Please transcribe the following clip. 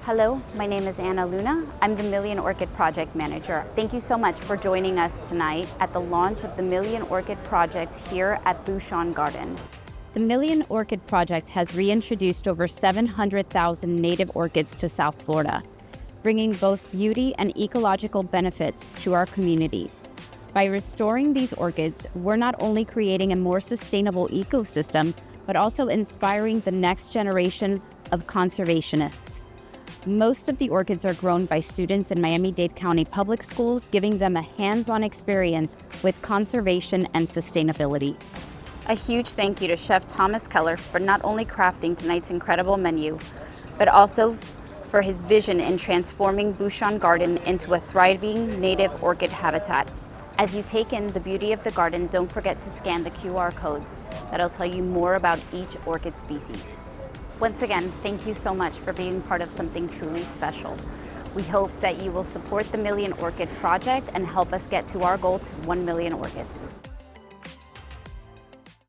Hello, my name is Anna Luna. I'm the Million Orchid Project Manager. Thank you so much for joining us tonight at the launch of the Million Orchid Project here at Bouchon Garden. The Million Orchid Project has reintroduced over 700,000 native orchids to South Florida, bringing both beauty and ecological benefits to our communities. By restoring these orchids, we're not only creating a more sustainable ecosystem, but also inspiring the next generation of conservationists. Most of the orchids are grown by students in Miami-Dade County Public Schools, giving them a hands-on experience with conservation and sustainability. A huge thank you to Chef Thomas Keller for not only crafting tonight's incredible menu, but also for his vision in transforming Bouchon Garden into a thriving native orchid habitat. As you take in the beauty of the garden, don't forget to scan the QR codes that'll tell you more about each orchid species. Once again, thank you so much for being part of something truly special. We hope that you will support the Million Orchid Project and help us get to our goal to 1 million orchids.